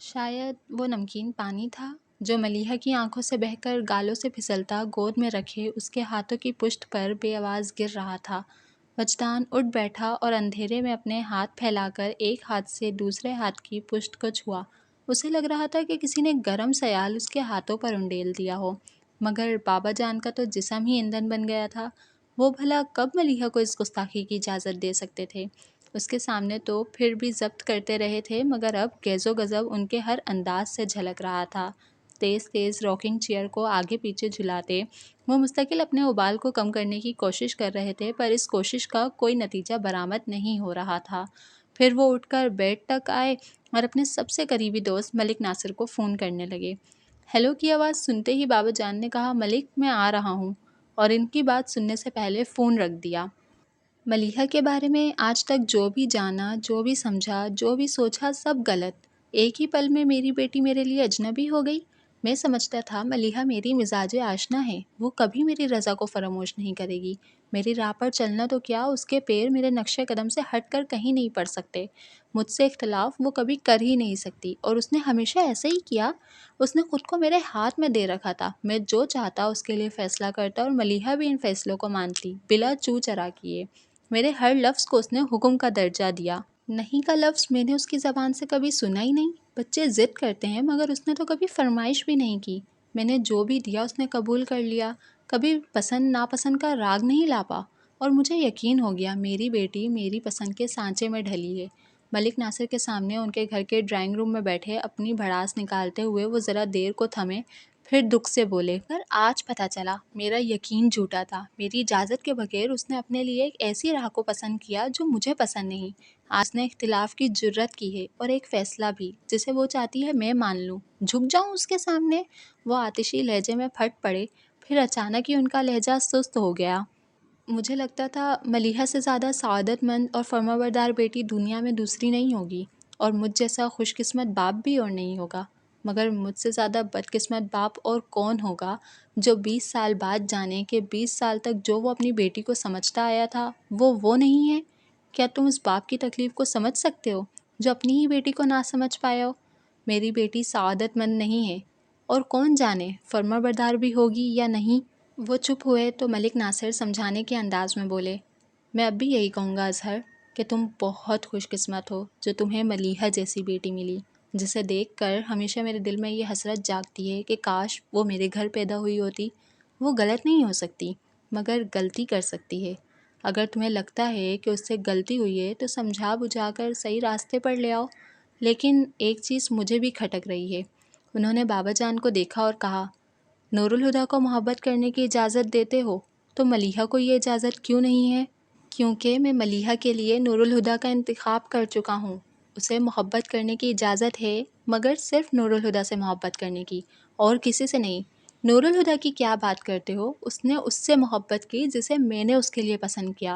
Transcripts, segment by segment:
شاید وہ نمکین پانی تھا جو ملیحہ کی آنکھوں سے بہہ کر گالوں سے پھسلتا گود میں رکھے اس کے ہاتھوں کی پشت پر بے آواز گر رہا تھا۔ وجدان اٹھ بیٹھا اور اندھیرے میں اپنے ہاتھ پھیلا کر ایک ہاتھ سے دوسرے ہاتھ کی پشت کو چھوا۔ اسے لگ رہا تھا کہ کسی نے گرم سیال اس کے ہاتھوں پر انڈیل دیا ہو، مگر بابا جان کا تو جسم ہی ایندھن بن گیا تھا۔ وہ بھلا کب ملیحہ کو اس گستاخی کی اجازت دے سکتے تھے؟ اس کے سامنے تو پھر بھی ضبط کرتے رہے تھے، مگر اب غیظ و غضب ان کے ہر انداز سے جھلک رہا تھا۔ تیز تیز راکنگ چیئر کو آگے پیچھے جھلاتے وہ مستقل اپنے ابال کو کم کرنے کی کوشش کر رہے تھے، پر اس کوشش کا کوئی نتیجہ برآمد نہیں ہو رہا تھا۔ پھر وہ اٹھ کر بیڈ تک آئے اور اپنے سب سے قریبی دوست ملک ناصر کو فون کرنے لگے۔ ہیلو کی آواز سنتے ہی بابا جان نے کہا، ملک میں آ رہا ہوں، اور ان کی بات سننے سے پہلے فون رکھ دیا۔ ملیحہ کے بارے میں آج تک جو بھی جانا، جو بھی سمجھا، جو بھی سوچا، سب غلط۔ ایک ہی پل میں میری بیٹی میرے لیے اجنبی ہو گئی۔ میں سمجھتا تھا ملیحہ میری مزاج آشنا ہے، وہ کبھی میری رضا کو فراموش نہیں کرے گی۔ میری راہ پر چلنا تو کیا، اس کے پیر میرے نقش قدم سے ہٹ کر کہیں نہیں پڑ سکتے۔ مجھ سے اختلاف وہ کبھی کر ہی نہیں سکتی، اور اس نے ہمیشہ ایسے ہی کیا۔ اس نے خود کو میرے ہاتھ میں دے رکھا تھا، میں جو چاہتا اس کے لیے فیصلہ کرتا، اور ملیحہ بھی ان فیصلوں کو مانتی بلا چوں چرا کیے۔ میرے ہر لفظ کو اس نے حکم کا درجہ دیا۔ نہیں کا لفظ میں نے اس کی زبان سے کبھی سنا ہی نہیں۔ بچے ضد کرتے ہیں، مگر اس نے تو کبھی فرمائش بھی نہیں کی۔ میں نے جو بھی دیا اس نے قبول کر لیا، کبھی پسند ناپسند کا راگ نہیں لاپا، اور مجھے یقین ہو گیا میری بیٹی میری پسند کے سانچے میں ڈھلی ہے۔ ملک ناصر کے سامنے ان کے گھر کے ڈرائنگ روم میں بیٹھے اپنی بھڑاس نکالتے ہوئے وہ ذرا دیر کو تھمے، پھر دکھ سے بولے، پر آج پتہ چلا میرا یقین جھوٹا تھا۔ میری اجازت کے بغیر اس نے اپنے لیے ایک ایسی راہ کو پسند کیا جو مجھے پسند نہیں۔ آج نے اختلاف کی جرات کی ہے، اور ایک فیصلہ بھی جسے وہ چاہتی ہے میں مان لوں، جھک جاؤں اس کے سامنے۔ وہ آتشی لہجے میں پھٹ پڑے، پھر اچانک ہی ان کا لہجہ سست ہو گیا۔ مجھے لگتا تھا ملیحہ سے زیادہ سعادت مند اور فرمانبردار بیٹی دنیا میں دوسری نہیں ہوگی، اور مجھ جیسا خوش قسمت باپ بھی اور نہیں ہوگا، مگر مجھ سے زیادہ بدقسمت باپ اور کون ہوگا جو 20 سال بعد جانے کہ 20 سال تک جو وہ اپنی بیٹی کو سمجھتا آیا تھا وہ نہیں ہے۔ کیا تم اس باپ کی تکلیف کو سمجھ سکتے ہو جو اپنی ہی بیٹی کو نہ سمجھ پایا ہو؟ میری بیٹی سعادت مند نہیں ہے، اور کون جانے فرمانبردار بھی ہوگی یا نہیں۔ وہ چپ ہوئے تو ملک ناصر سمجھانے کے انداز میں بولے، میں اب بھی یہی کہوں گا اظہر کہ تم بہت خوش قسمت ہو جو تمہیں ملیحہ جیسی بیٹی ملی، جسے دیکھ کر ہمیشہ میرے دل میں یہ حسرت جاگتی ہے کہ کاش وہ میرے گھر پیدا ہوئی ہوتی۔ وہ غلط نہیں ہو سکتی، مگر غلطی کر سکتی ہے۔ اگر تمہیں لگتا ہے کہ اس سے غلطی ہوئی ہے تو سمجھا بجھا کر صحیح راستے پر لے آؤ۔ لیکن ایک چیز مجھے بھی کھٹک رہی ہے۔ انہوں نے بابا جان کو دیکھا اور کہا، نور الہدیٰ کو محبت کرنے کی اجازت دیتے ہو تو ملیحہ کو یہ اجازت کیوں نہیں ہے؟ کیونکہ میں ملیحہ کے لیے نور الہدیٰ کا انتخاب کر چکا ہوں۔ اسے محبت کرنے کی اجازت ہے، مگر صرف نور الہدیٰ سے محبت کرنے کی، اور کسی سے نہیں۔ نور الہدیٰ کی کیا بات کرتے ہو؟ اس نے اس سے محبت کی جسے میں نے اس کے لیے پسند کیا۔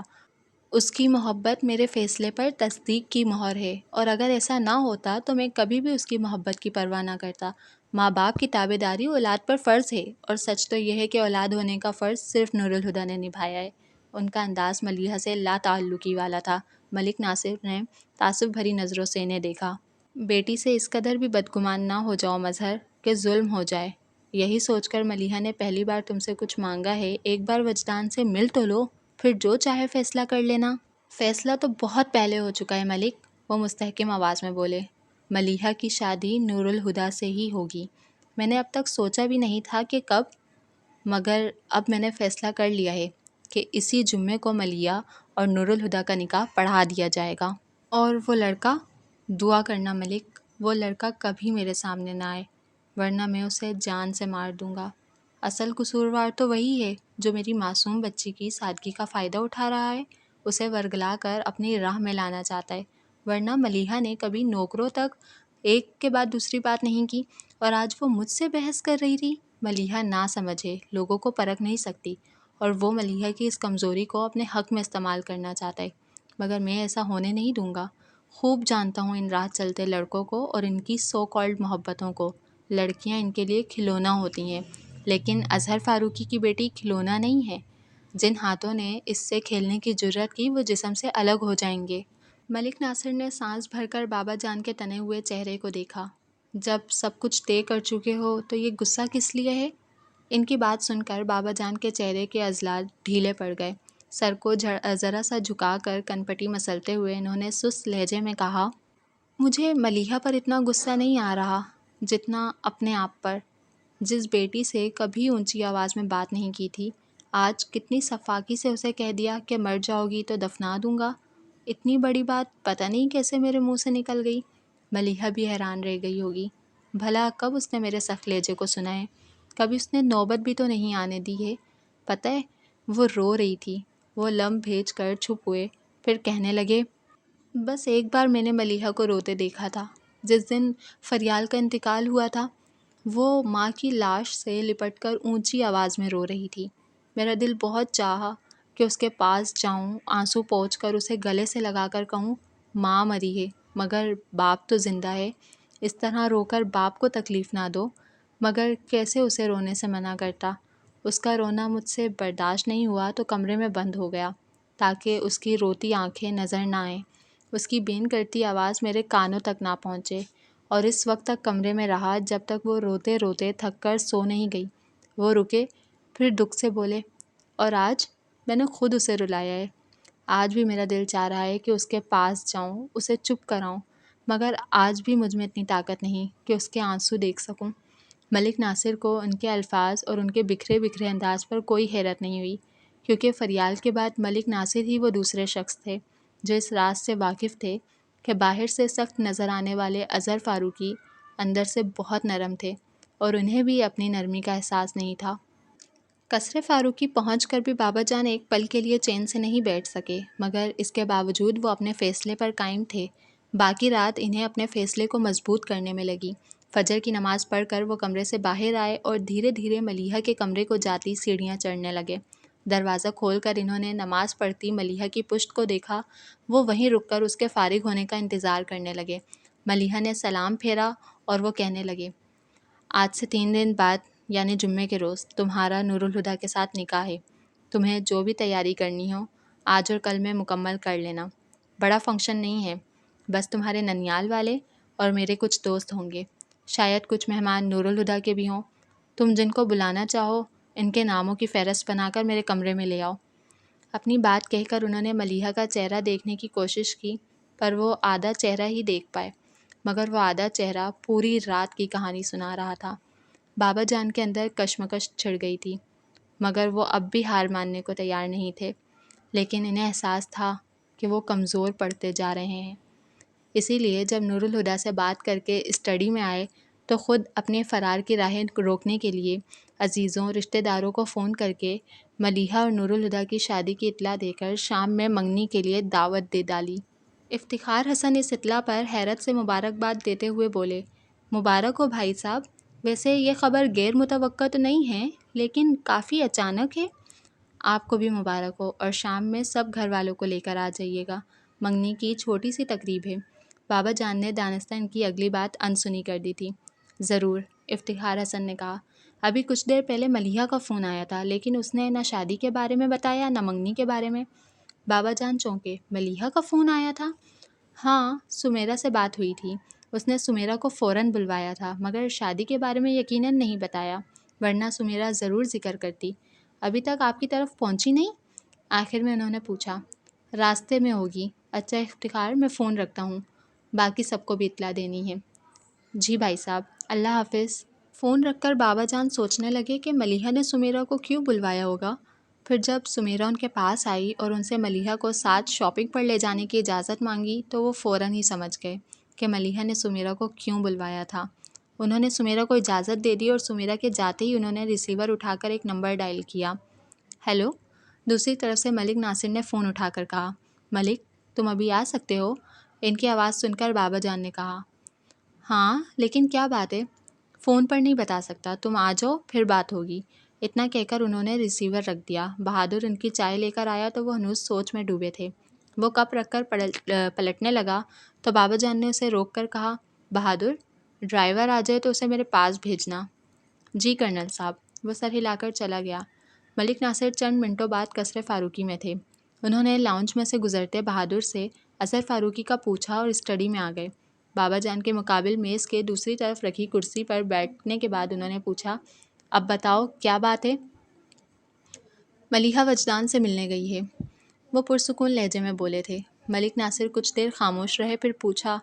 اس کی محبت میرے فیصلے پر تصدیق کی مہر ہے، اور اگر ایسا نہ ہوتا تو میں کبھی بھی اس کی محبت کی پرواہ نہ کرتا۔ ماں باپ کی تابعداری اولاد پر فرض ہے، اور سچ تو یہ ہے کہ اولاد ہونے کا فرض صرف نور الہدیٰ نے نبھایا ہے۔ ان کا انداز ملیحہ سے لا تعلقی والا تھا۔ ملک ناصر نے تعصب بھری نظروں سے انہیں دیکھا۔ بیٹی سے اس قدر بھی بدگمان نہ ہو جاؤ مظہر کہ ظلم ہو جائے۔ یہی سوچ کر ملیحہ نے پہلی بار تم سے کچھ مانگا ہے، ایک بار وجدان سے مل تو لو، پھر جو چاہے فیصلہ کر لینا۔ فیصلہ تو بہت پہلے ہو چکا ہے ملک، وہ مستحکم آواز میں بولے۔ ملیحہ کی شادی نور الہدیٰ سے ہی ہوگی۔ میں نے اب تک سوچا بھی نہیں تھا کہ کب، مگر اب میں نے فیصلہ کر لیا ہے کہ اسی جمعے کو ملیحہ اور نور الہدیٰ کا نکاح پڑھا دیا جائے گا۔ اور وہ لڑکا، دعا کرنا ملک وہ لڑکا کبھی میرے سامنے نہ آئے، ورنہ میں اسے جان سے مار دوں گا۔ اصل قصوروار تو وہی ہے جو میری معصوم بچی کی سادگی کا فائدہ اٹھا رہا ہے، اسے ورگلا کر اپنی راہ میں لانا چاہتا ہے۔ ورنہ ملیحہ نے کبھی نوکروں تک ایک کے بعد دوسری بات نہیں کی، اور آج وہ مجھ سے بحث کر رہی تھی۔ ملیحہ نہ سمجھے، لوگوں کو پرکھ نہیں سکتی، اور وہ ملیحہ کی اس کمزوری کو اپنے حق میں استعمال کرنا چاہتا ہے، مگر میں ایسا ہونے نہیں دوں گا۔ خوب جانتا ہوں ان راہ چلتے لڑکوں کو اور ان کی سو کالڈ محبتوں کو۔ لڑکیاں ان کے لیے کھلونا ہوتی ہیں، لیکن اظہر فاروقی کی بیٹی کھلونا نہیں ہے۔ جن ہاتھوں نے اس سے کھیلنے کی جرات کی وہ جسم سے الگ ہو جائیں گے۔ ملک ناصر نے سانس بھر کر بابا جان کے تنے ہوئے چہرے کو دیکھا۔ جب سب کچھ طے کر چکے ہو تو یہ غصہ کس لیے ہے؟ ان کی بات سن کر بابا جان کے چہرے کے عضلات ڈھیلے پڑ گئے۔ سر کو ذرا سا جھکا کر کنپٹی مسلتے ہوئے انہوں نے سست لہجے میں کہا، مجھے ملیحہ پر اتنا غصہ نہیں آ رہا جتنا اپنے آپ پر۔ جس بیٹی سے کبھی اونچی آواز میں بات نہیں کی تھی، آج کتنی سفاکی سے اسے کہہ دیا کہ مر جاؤ گی تو دفنا دوں گا۔ اتنی بڑی بات پتہ نہیں کیسے میرے منہ سے نکل گئی۔ ملیحہ بھی حیران رہ گئی ہوگی۔ بھلا کب اس نے میرے سخت لہجے کو سنا ہے؟ کبھی اس نے نوبت بھی تو نہیں آنے دی ہے۔ پتہ ہے وہ رو رہی تھی۔ وہ لمب بھیج کر چھپ ہوئے، پھر کہنے لگے، بس ایک بار میں نے ملیحہ کو روتے دیکھا تھا، جس دن فریال کا انتقال ہوا تھا۔ وہ ماں کی لاش سے لپٹ کر اونچی آواز میں رو رہی تھی۔ میرا دل بہت چاہا کہ اس کے پاس جاؤں، آنسو پوچھ کر اسے گلے سے لگا کر کہوں، ماں مری ہے مگر باپ تو زندہ ہے، اس طرح رو کر باپ کو تکلیف نہ دو۔ مگر کیسے اسے رونے سے منع کرتا؟ اس کا رونا مجھ سے برداشت نہیں ہوا تو کمرے میں بند ہو گیا تاکہ اس کی روتی آنکھیں نظر نہ آئیں، اس کی بین کرتی آواز میرے کانوں تک نہ پہنچے، اور اس وقت تک کمرے میں رہا جب تک وہ روتے روتے تھک کر سو نہیں گئی۔ وہ رکے، پھر دکھ سے بولے، اور آج میں نے خود اسے رلایا ہے۔ آج بھی میرا دل چاہ رہا ہے کہ اس کے پاس جاؤں، اسے چپ کراؤں، مگر آج بھی مجھ میں اتنی طاقت نہیں کہ اس کے آنسو دیکھ سکوں۔ ملک ناصر کو ان کے الفاظ اور ان کے بکھرے بکھرے انداز پر کوئی حیرت نہیں ہوئی، کیونکہ فریال کے بعد ملک ناصر ہی وہ دوسرے شخص تھے جو اس راز سے واقف تھے کہ باہر سے سخت نظر آنے والے اظہر فاروقی اندر سے بہت نرم تھے، اور انہیں بھی اپنی نرمی کا احساس نہیں تھا۔ قصر فاروقی پہنچ کر بھی بابا جان ایک پل کے لیے چین سے نہیں بیٹھ سکے، مگر اس کے باوجود وہ اپنے فیصلے پر قائم تھے۔ باقی رات انہیں اپنے فیصلے کو مضبوط کرنے میں لگی۔ فجر کی نماز پڑھ کر وہ کمرے سے باہر آئے اور دھیرے دھیرے ملیحہ کے کمرے کو جاتی سیڑھیاں چڑھنے لگے۔ دروازہ کھول کر انہوں نے نماز پڑھتی ملیحہ کی پشت کو دیکھا۔ وہ وہیں رک کر اس کے فارغ ہونے کا انتظار کرنے لگے۔ ملیحہ نے سلام پھیرا اور وہ کہنے لگے، آج سے 3 دن بعد یعنی جمعے کے روز تمہارا نور الہدیٰ کے ساتھ نکاح ہے۔ تمہیں جو بھی تیاری کرنی ہو آج اور کل میں مکمل کر لینا۔ بڑا فنکشن نہیں ہے، بس تمہارے ننیال والے اور میرے کچھ دوست ہوں گے، شاید کچھ مہمان نور الہدیٰ کے بھی ہوں۔ تم جن کو بلانا چاہو ان کے ناموں کی فہرست بنا کر میرے کمرے میں لے آؤ۔ اپنی بات کہہ کر انہوں نے ملیحہ کا چہرہ دیکھنے کی کوشش کی، پر وہ آدھا چہرہ ہی دیکھ پائے، مگر وہ آدھا چہرہ پوری رات کی کہانی سنا رہا تھا۔ بابا جان کے اندر کشمکش چھڑ گئی تھی، مگر وہ اب بھی ہار ماننے کو تیار نہیں تھے، لیکن انہیں احساس تھا کہ وہ کمزور پڑتے جا رہے ہیں۔ اسی لیے جب نور الہدیٰ سے بات کر کے اسٹڈی میں آئے تو خود اپنے فرار کی راہیں روکنے کے لیے عزیزوں رشتہ داروں کو فون کر کے ملیحہ اور نور الہدیٰ کی شادی کی اطلاع دے کر شام میں منگنی کے لیے دعوت دے ڈالی۔ افتخار حسن اس اطلاع پر حیرت سے مبارکباد دیتے ہوئے بولے، مبارک ہو بھائی صاحب، ویسے یہ خبر غیر متوقع تو نہیں ہے لیکن کافی اچانک ہے۔ آپ کو بھی مبارک ہو، اور شام میں سب گھر والوں کو لے کر آ جائیے گا، منگنی کی چھوٹی سی تقریب ہے۔ بابا جان نے دانستہ ان کی اگلی بات انسنی کر دی تھی۔ ضرور، افتخار حسن نے کہا، ابھی کچھ دیر پہلے ملیحہ کا فون آیا تھا لیکن اس نے نہ شادی کے بارے میں بتایا نہ منگنی کے بارے میں۔ بابا جان چونکے، ملیحہ کا فون آیا تھا؟ ہاں، سمیرہ سے بات ہوئی تھی، اس نے سمیرہ کو فوراً بلوایا تھا، مگر شادی کے بارے میں یقیناً نہیں بتایا، ورنہ سمیرہ ضرور ذکر کرتی۔ ابھی تک آپ کی طرف پہنچی نہیں؟ آخر میں انہوں نے پوچھا۔ راستے میں ہوگی۔ اچھا افتخار، میں فون رکھتا ہوں، باقی سب کو بھی اطلاع دینی ہے۔ جی بھائی صاحب، اللہ حافظ۔ فون رکھ کر بابا جان سوچنے لگے کہ ملیحہ نے سمیرہ کو کیوں بلوایا ہوگا۔ پھر جب سمیرہ ان کے پاس آئی اور ان سے ملیحہ کو ساتھ شاپنگ پر لے جانے کی اجازت مانگی تو وہ فوراً ہی سمجھ گئے کہ ملیحہ نے سمیرہ کو کیوں بلوایا تھا۔ انہوں نے سمیرہ کو اجازت دے دی اور سمیرہ کے جاتے ہی انہوں نے ریسیور اٹھا کر ایک نمبر ڈائل کیا۔ ہیلو، دوسری طرف سے ملک ناصر نے فون اٹھا کر کہا، ملک تم ابھی آ سکتے ہو؟ ان کی آواز سن کر بابا جان نے کہا، ہاں لیکن کیا بات ہے؟ فون پر نہیں بتا سکتا، تم آ جاؤ پھر بات ہوگی۔ اتنا کہہ کر انہوں نے ریسیور رکھ دیا۔ بہادر ان کی چائے لے کر آیا تو وہ ہنوز سوچ میں ڈوبے تھے۔ وہ کپ رکھ کر پلٹنے لگا تو بابا جان نے اسے روک کر کہا، بہادر ڈرائیور آ جائے تو اسے میرے پاس بھیجنا۔ جی کرنل صاحب۔ وہ سر ہلا کر چلا گیا۔ ملک ناصر چند منٹوں بعد قصر فاروقی میں تھے۔ انہوں نے لاؤنج میں سے گزرتے بہادر سے اظہر فاروقی کا پوچھا اور اسٹڈی میں آ گئے۔ بابا جان کے مقابل میز کے دوسری طرف رکھی کرسی پر بیٹھنے کے بعد انہوں نے پوچھا، اب بتاؤ کیا بات ہے؟ ملیحہ وجدان سے ملنے گئی ہے، وہ پرسکون لہجے میں بولے تھے۔ ملک ناصر کچھ دیر خاموش رہے، پھر پوچھا،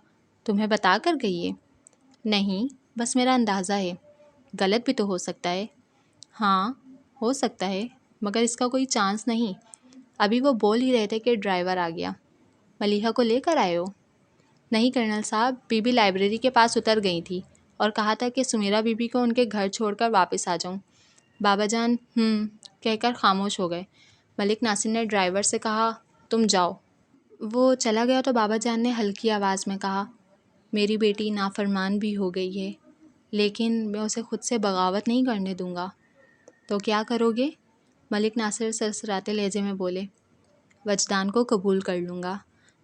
تمہیں بتا کر گئی ہے؟ نہیں، بس میرا اندازہ ہے، غلط بھی تو ہو سکتا ہے۔ ہاں ہو سکتا ہے، مگر اس کا کوئی چانس نہیں۔ ابھی وہ بول ہی رہے تھے کہ ڈرائیور آ گیا۔ ملیحہ کو لے کر آئے ہو؟ نہیں کرنل صاحب، بی بی لائبریری کے پاس اتر گئی تھی اور کہا تھا کہ سمیرہ بی بی کو ان کے گھر چھوڑ کر واپس آ جاؤں۔ بابا جان کہہ کر خاموش ہو گئے۔ ملک ناصر نے ڈرائیور سے کہا، تم جاؤ۔ وہ چلا گیا تو بابا جان نے ہلکی آواز میں کہا، میری بیٹی نافرمان بھی ہو گئی ہے، لیکن میں اسے خود سے بغاوت نہیں کرنے دوں گا۔ تو کیا کرو گے؟ ملک ناصر سرسراتے لہجے میں بولے، وجدان کو قبول کر لوں گا۔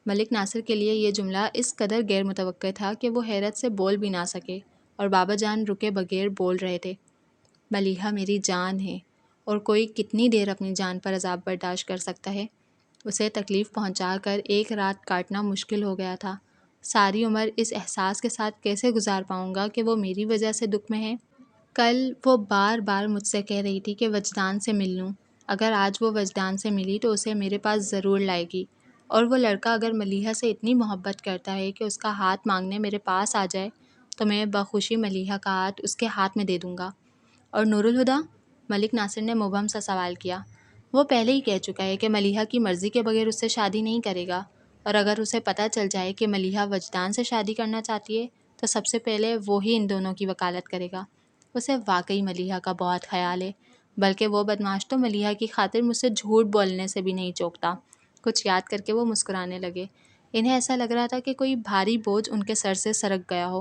ملک ناصر کے لیے یہ جملہ اس قدر غیر متوقع تھا کہ وہ حیرت سے بول بھی نہ سکے، اور بابا جان رکے بغیر بول رہے تھے، ملیحہ میری جان ہے، اور کوئی کتنی دیر اپنی جان پر عذاب برداشت کر سکتا ہے؟ اسے تکلیف پہنچا کر ایک رات کاٹنا مشکل ہو گیا تھا۔ ساری عمر اس احساس کے ساتھ کیسے گزار پاؤں گا کہ وہ میری وجہ سے دکھ میں ہے؟ کل وہ بار بار مجھ سے کہہ رہی تھی کہ وجدان سے مل لوں۔ اگر آج وہ وجدان سے ملی تو اسے میرے پاس ضرور لائے گی، اور وہ لڑکا اگر ملیحہ سے اتنی محبت کرتا ہے کہ اس کا ہاتھ مانگنے میرے پاس آ جائے تو میں بخوشی ملیحہ کا ہاتھ اس کے ہاتھ میں دے دوں گا۔ اور نور الہدیٰ؟ ملک ناصر نے مبہم سا سوال کیا۔ وہ پہلے ہی کہہ چکا ہے کہ ملیحہ کی مرضی کے بغیر اس سے شادی نہیں کرے گا، اور اگر اسے پتہ چل جائے کہ ملیحہ وجدان سے شادی کرنا چاہتی ہے تو سب سے پہلے وہی ان دونوں کی وکالت کرے گا۔ اسے واقعی ملیحہ کا بہت خیال ہے، بلکہ وہ بدمعاش تو ملیحہ کی خاطر مجھ سے جھوٹ بولنے سے بھی نہیں چوکتا۔ کچھ یاد کر کے وہ مسکرانے لگے۔ انہیں ایسا لگ رہا تھا کہ کوئی بھاری بوجھ ان کے سر سے سرک گیا ہو۔